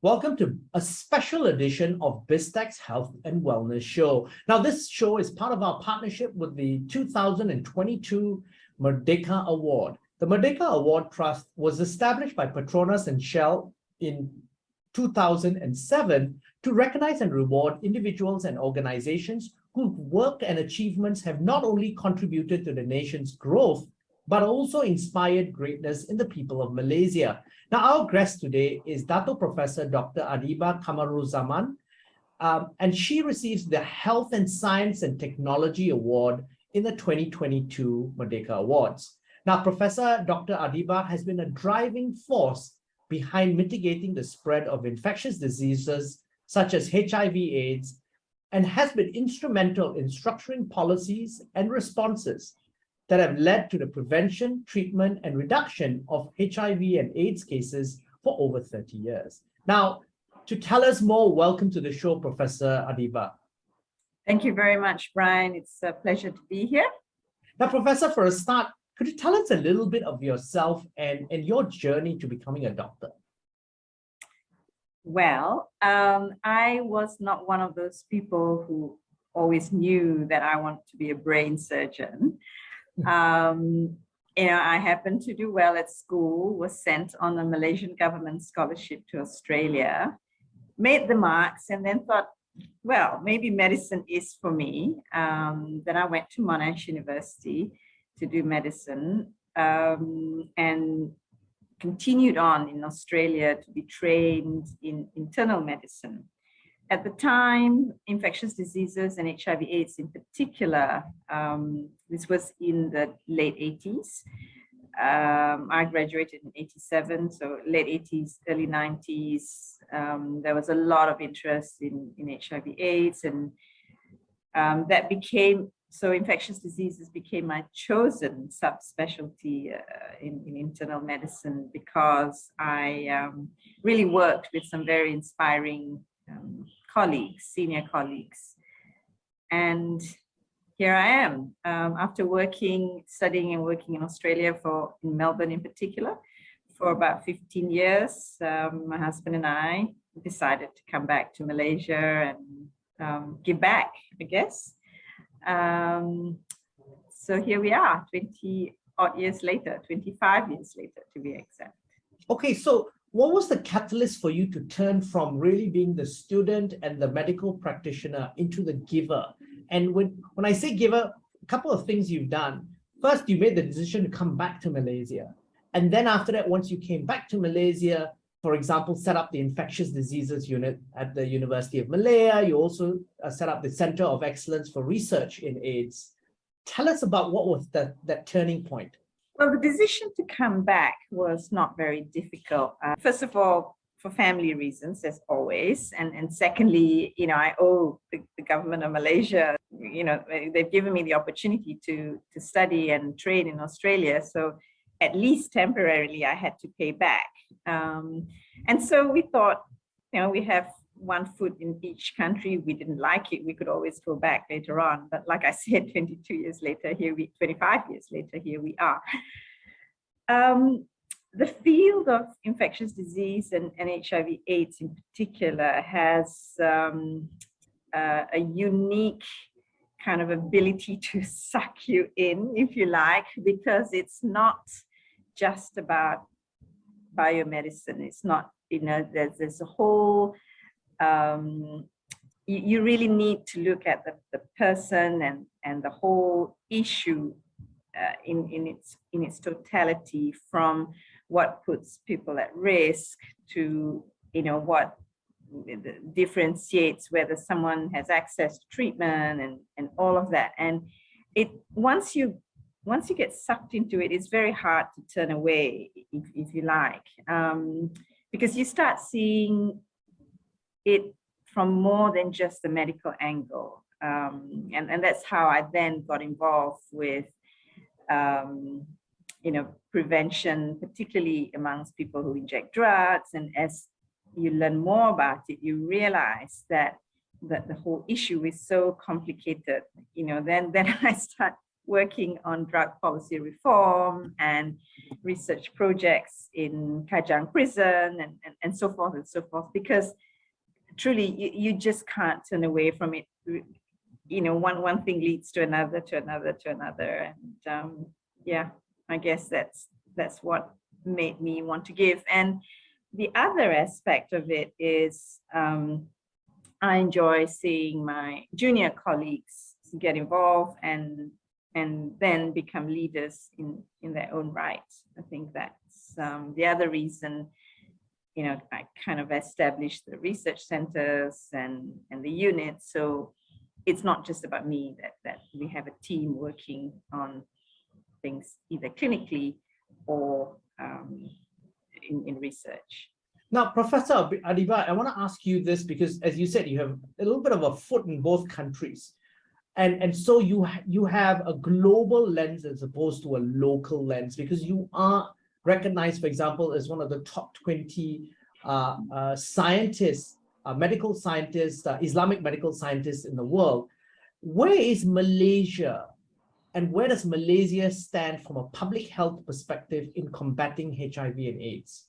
Welcome to a special edition of Biztechasia Health and Wellness Show. Now, this show is part of our partnership with the 2022 Merdeka Award. The Merdeka Award Trust was established by Petronas and Shell in 2007 to recognize and reward individuals and organizations whose work and achievements have not only contributed to the nation's growth, but also inspired greatness in the people of Malaysia. Now, our guest today is Dato Professor Dr. Adeeba Kamarulzaman, and she receives the Health and Science and Technology Award in the 2022 Merdeka Awards. Now, Professor Dr. Adeeba has been a driving force behind mitigating the spread of infectious diseases such as HIV/AIDS, and has been instrumental in structuring policies and responses that have led to the prevention, treatment, and reduction of HIV and AIDS cases for over 30 years. Now, to tell us more, welcome to the show, Professor Adeeba. Thank you very much, Brian. It's a pleasure to be here. Now, Professor, for a start, could you tell us a little bit of yourself and your journey to becoming a doctor? Well, I was not one of those people who always knew that I wanted to be a brain surgeon. I happened to do well at school, was sent on a Malaysian government scholarship to Australia, made the marks, and then thought, well, maybe medicine is for me. Then I went to Monash University to do medicine and continued on in Australia to be trained in internal medicine. At the time, infectious diseases and HIV/AIDS in particular, this was in the late 80s. I graduated in 87, so late 80s, early 90s. There was a lot of interest in HIV/AIDS, and that became, so infectious diseases became my chosen subspecialty in internal medicine, because I really worked with some very inspiring colleagues, senior colleagues. And here I am, after studying and working in Australia, in Melbourne in particular, for about 15 years. My husband and I decided to come back to Malaysia and give back, I guess. So here we are, 20 odd years later, 25 years later to be exact. Okay, so what was the catalyst for you to turn from really being the student and the medical practitioner into the giver? And when I say giver, a couple of things you've done. First, you made the decision to come back to Malaysia. And then after that, once you came back to Malaysia, for example, set up the infectious diseases unit at the University of Malaya. You also set up the Center of Excellence for Research in AIDS. Tell us about what was that turning point. Well, the decision to come back was not very difficult. First of all, for family reasons, as always. And secondly, I owe the government of Malaysia, they've given me the opportunity to study and train in Australia. So at least temporarily, I had to pay back. And so we thought, we have one foot in each country. We didn't like it. We could always go back later on. But like I said, 22 years later, 25 years later, here we are. The field of infectious disease and HIV/AIDS in particular has a unique kind of ability to suck you in, if you like, because it's not just about biomedicine. It's not, there's a whole, you really need to look at the person and the whole issue in its totality, from what puts people at risk to what differentiates whether someone has access to treatment and all of that. And once you get sucked into it, it's very hard to turn away, if you like, because you start seeing it from more than just the medical angle. And that's how I then got involved with prevention, particularly amongst people who inject drugs. And as you learn more about it, you realize that the whole issue is so complicated. Then I start working on drug policy reform and research projects in Kajang prison and so forth and so forth, because truly you just can't turn away from it. You know, one thing leads to another, to another, to another. And yeah, I guess that's what made me want to give. And the other aspect of it is I enjoy seeing my junior colleagues get involved and then become leaders in their own right. I think that's the other reason, you know, I kind of established the research centers and the units. So it's not just about me, that we have a team working on things either clinically or in research. Now, Professor Adeeba, I want to ask you this because, as you said, you have a little bit of a foot in both countries. And so you have a global lens as opposed to a local lens, because you are recognized, for example, as one of the top 20 scientists, medical scientists, Islamic medical scientists in the world. Where is Malaysia, and where does Malaysia stand from a public health perspective in combating HIV and AIDS?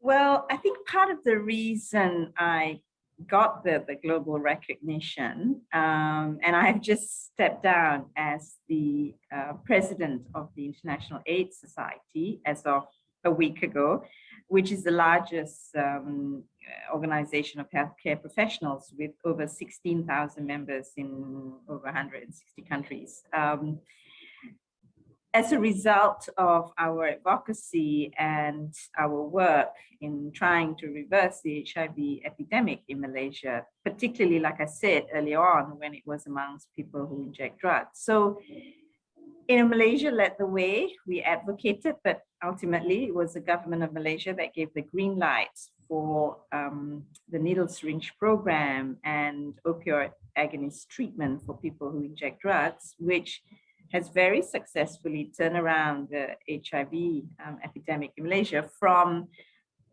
Well, I think part of the reason I got the global recognition, and I have just stepped down as the president of the International AIDS Society as of a week ago, which is the largest organization of healthcare professionals with over 16,000 members in over 160 countries. As a result of our advocacy and our work in trying to reverse the HIV epidemic in Malaysia, particularly, like I said earlier on, when it was amongst people who inject drugs. So, you know, Malaysia led the way. We advocated, but ultimately it was the government of Malaysia that gave the green light for the needle syringe program and opioid agonist treatment for people who inject drugs, which has very successfully turned around the HIV epidemic in Malaysia from,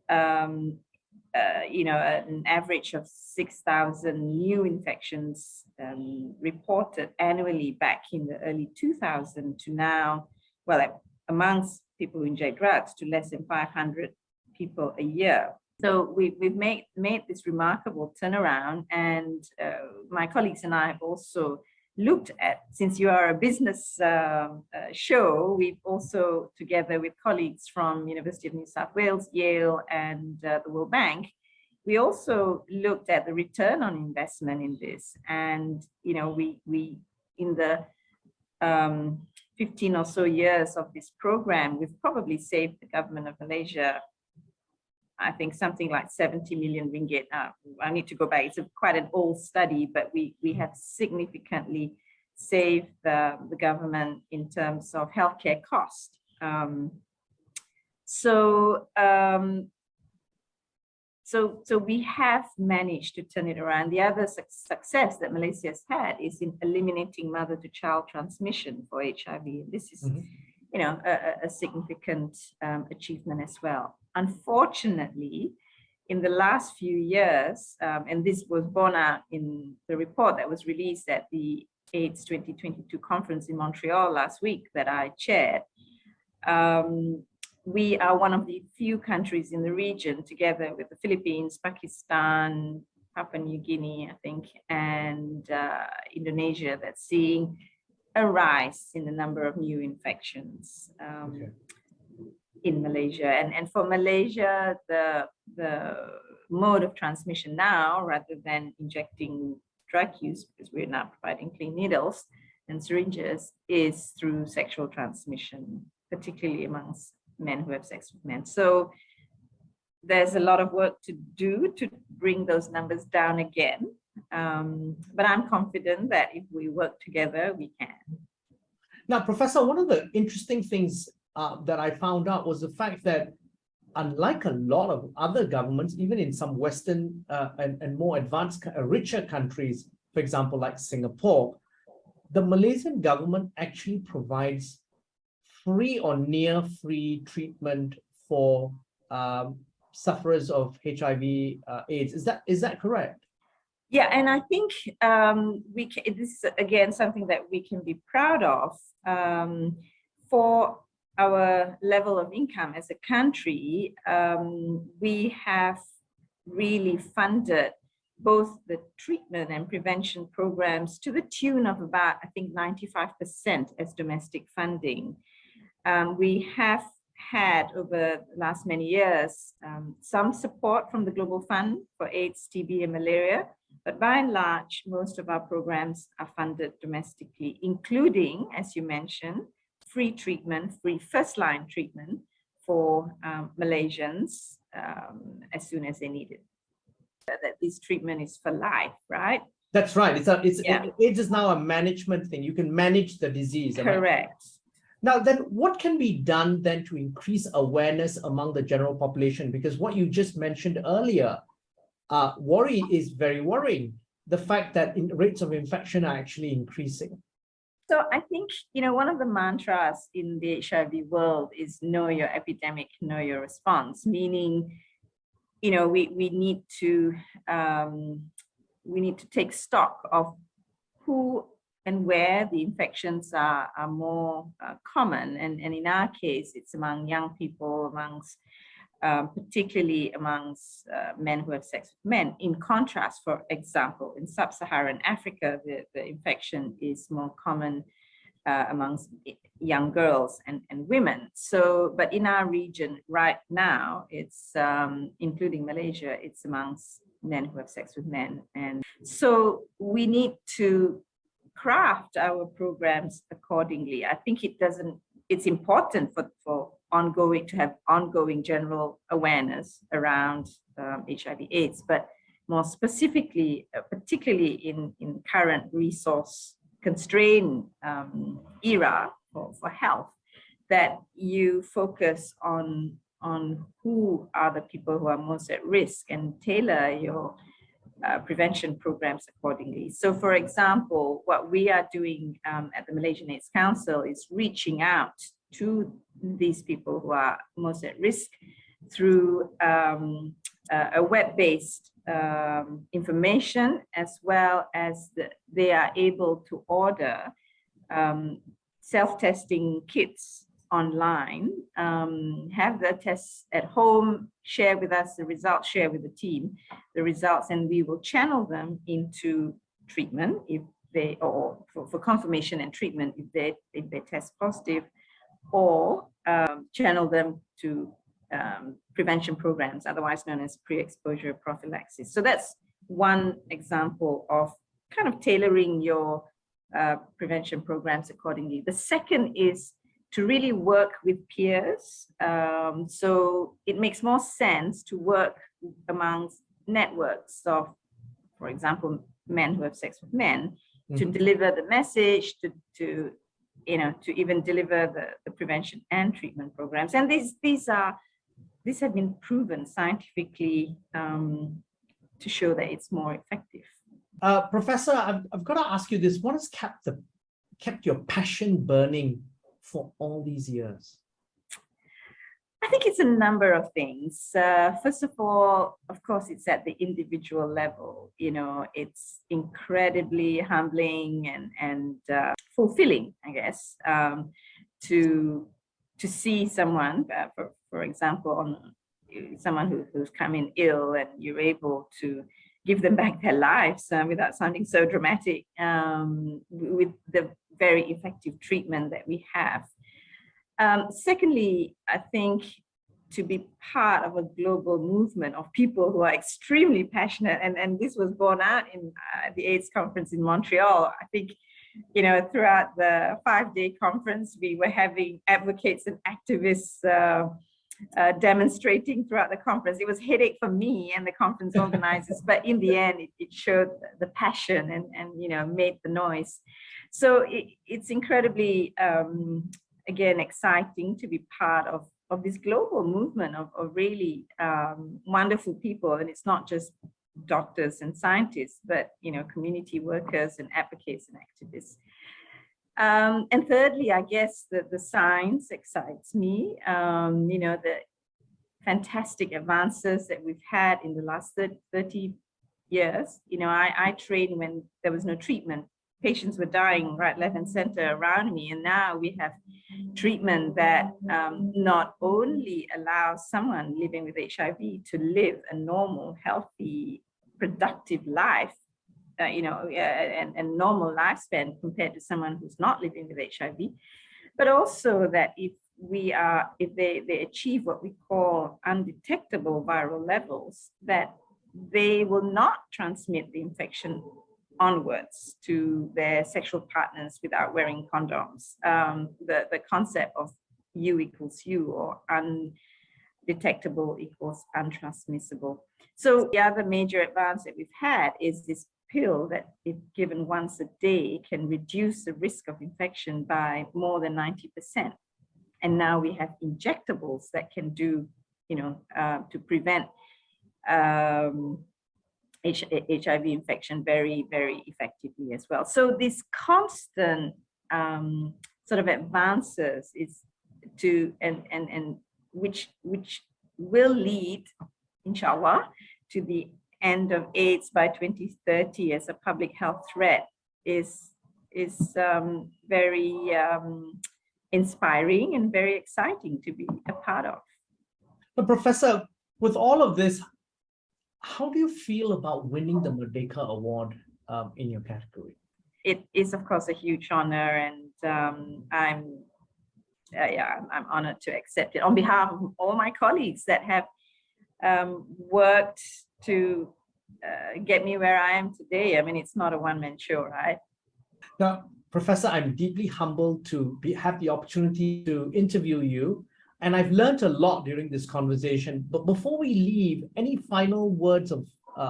you know, an average of 6,000 new infections reported annually back in the early 2000s to now, well, amongst people who inject drugs, to less than 500 people a year. So we've made this remarkable turnaround, and my colleagues and I have also looked at, since you are a business show, we've also, together with colleagues from University of New South Wales, Yale, and the World Bank, we also looked at the return on investment in this. And, you know, we in the 15 or so years of this program, we've probably saved the government of Malaysia, I think, something like 70 million ringgit. I need to go back. It's quite an old study, but we have significantly saved the government in terms of healthcare cost. So we have managed to turn it around. The other success that Malaysia has had is in eliminating mother-to-child transmission for HIV. This is, you know, a significant achievement as well. Unfortunately, in the last few years, and this was borne out in the report that was released at the AIDS 2022 conference in Montreal last week that I chaired, we are one of the few countries in the region, together with the Philippines, Pakistan, Papua New Guinea, I think, and Indonesia, that's seeing a rise in the number of new infections. In Malaysia, and for Malaysia, the mode of transmission now, rather than injecting drug use, because we're now providing clean needles and syringes, is through sexual transmission, particularly amongst men who have sex with men. So there's a lot of work to do to bring those numbers down again, but I'm confident that if we work together, we can. Now, Professor, one of the interesting things that I found out was the fact that, unlike a lot of other governments, even in some Western and more advanced, richer countries, for example, like Singapore, the Malaysian government actually provides free or near free treatment for sufferers of HIV AIDS. Is that correct? Yeah, and I think this is again something that we can be proud of. For our level of income as a country, we have really funded both the treatment and prevention programs to the tune of about, I think, 95% as domestic funding. We have had over the last many years some support from the Global Fund for AIDS, TB, and malaria, but by and large, most of our programs are funded domestically, including, as you mentioned, free treatment, free first-line treatment for Malaysians as soon as they need it. That this treatment is for life, right? That's right. AIDS is now a management thing. You can manage the disease. Correct. Now, then what can be done then to increase awareness among the general population? Because what you just mentioned earlier, worry is very worrying. The fact that rates of infection are actually increasing. So I think, one of the mantras in the HIV world is know your epidemic, know your response, meaning, we need to take stock of who and where the infections are more common. And in our case, it's among young people, particularly amongst men who have sex with men. In contrast, for example, in sub-Saharan Africa, the infection is more common amongst young girls and women. So, but in our region right now, it's, including Malaysia, it's amongst men who have sex with men. And so we need to craft our programs accordingly. I think it's important for to have ongoing general awareness around HIV/AIDS, but more specifically, particularly in current resource constrained era for health, that you focus on who are the people who are most at risk and tailor your prevention programs accordingly. So, for example, what we are doing at the Malaysian AIDS Council is reaching out to these people who are most at risk through a web-based information, as well as they are able to order self-testing kits online, have the tests at home, share with us the results, share with the team the results, and we will channel them into treatment if they, or for confirmation and treatment if they test positive, or channel them to prevention programs, otherwise known as pre-exposure prophylaxis. So that's one example of kind of tailoring your prevention programs accordingly. The second is to really work with peers. So it makes more sense to work amongst networks of, for example, men who have sex with men, to deliver the message, to even deliver the prevention and treatment programs. And these have been proven scientifically to show that it's more effective. Professor, I've got to ask you this: what has kept your passion burning for all these years? I think it's a number of things. First of all, of course, it's at the individual level. It's incredibly humbling and fulfilling, I guess, to see someone, for example, someone who's come in ill, and you're able to give them back their lives without sounding so dramatic, with the very effective treatment that we have. Secondly, I think to be part of a global movement of people who are extremely passionate, and this was borne out in the AIDS conference in Montreal. I think, throughout the 5-day conference, we were having advocates and activists demonstrating throughout the conference. It was a headache for me and the conference organizers, but in the end, it showed the passion and made the noise. So it's incredibly, again, exciting to be part of this global movement of really wonderful people. And it's not just doctors and scientists, but community workers and advocates and activists. And thirdly, I guess the science excites me. The fantastic advances that we've had in the last 30 years, I trained when there was no treatment. Patients were dying right, left, and center around me. And now we have treatment that not only allows someone living with HIV to live a normal, healthy, productive life, and normal lifespan compared to someone who's not living with HIV, but also that if they achieve what we call undetectable viral levels, that they will not transmit the infection onwards to their sexual partners without wearing condoms. The concept of U equals U, or undetectable equals untransmissible. So the other major advance that we've had is this pill that, if given once a day, can reduce the risk of infection by more than 90%. And now we have injectables that can do, to prevent HIV infection very, very effectively as well. So this constant sort of advances is to, and which will lead, inshallah, to the end of AIDS by 2030 as a public health threat is very inspiring and very exciting to be a part of. But Professor, with all of this, how do you feel about winning the Merdeka Award in your category? It is, of course, a huge honor, and I'm honored to accept it on behalf of all my colleagues that have worked to get me where I am today. I mean, it's not a one-man show, right? Now, Professor, I'm deeply humbled to have the opportunity to interview you, and I've learned a lot during this conversation. But before we leave, any final words of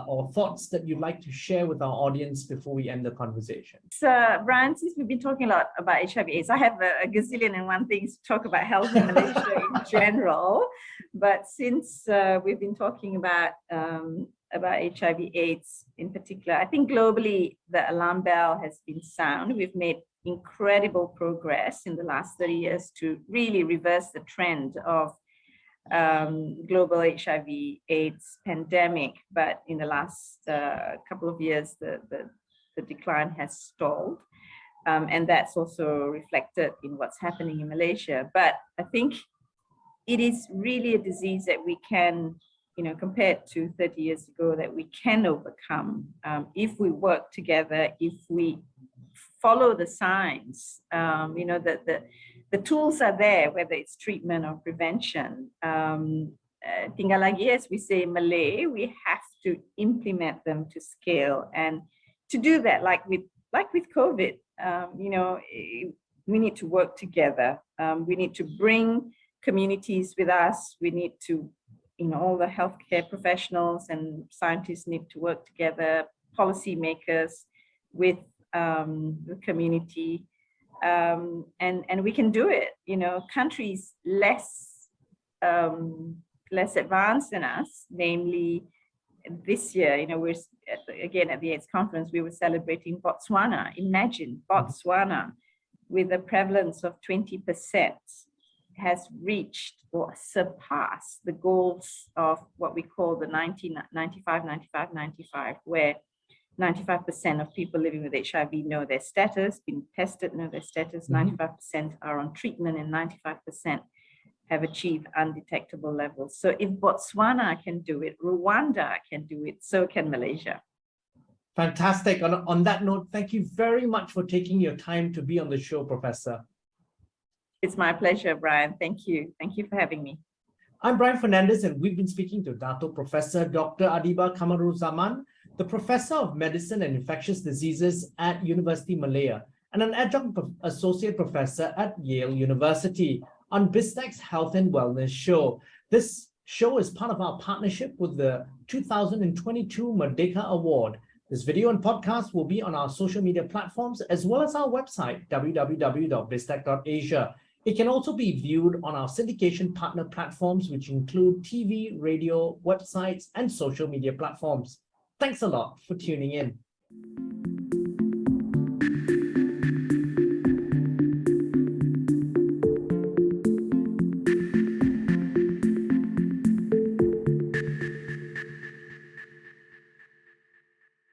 or thoughts that you'd like to share with our audience before we end the conversation? So, Brian, since we've been talking a lot about HIV/AIDS, I have a gazillion and one things to talk about health in Malaysia in general. But since we've been talking about HIV/AIDS in particular, I think globally the alarm bell has been sound. We've made incredible progress in the last 30 years to really reverse the trend of global HIV/AIDS pandemic, but in the last couple of years, the decline has stalled, and that's also reflected in what's happening in Malaysia. But I think it is really a disease that we can, compared to 30 years ago, that we can overcome if we work together, if we follow the science. The tools are there, whether it's treatment or prevention. Tinggal lagi, as we say in Malay, we have to implement them to scale. And to do that, like with COVID, we need to work together. We need to bring communities with us. We need to, all the healthcare professionals and scientists need to work together, policymakers with the community. And we can do it. Countries less advanced than us, namely this year, we're again at the AIDS conference, we were celebrating Botswana. Imagine Botswana with a prevalence of 20% has reached or surpassed the goals of what we call the 95, where 95% of people living with HIV know their status, been tested, know their status, 95% are on treatment, and 95% have achieved undetectable levels. So if Botswana can do it, Rwanda can do it, so can Malaysia. Fantastic. On that note, thank you very much for taking your time to be on the show, Professor. It's my pleasure, Brian. Thank you. Thank you for having me. I'm Brian Fernandez, and we've been speaking to Dato Professor Dr. Adeeba Kamarulzaman, the Professor of Medicine and Infectious Diseases at University of Malaya and an adjunct associate professor at Yale University, on Biztechasia Health and Wellness Show. This show is part of our partnership with the 2022 Merdeka Award. This video and podcast will be on our social media platforms as well as our website, www.biztech.asia. It can also be viewed on our syndication partner platforms, which include TV, radio, websites, and social media platforms. Thanks a lot for tuning in.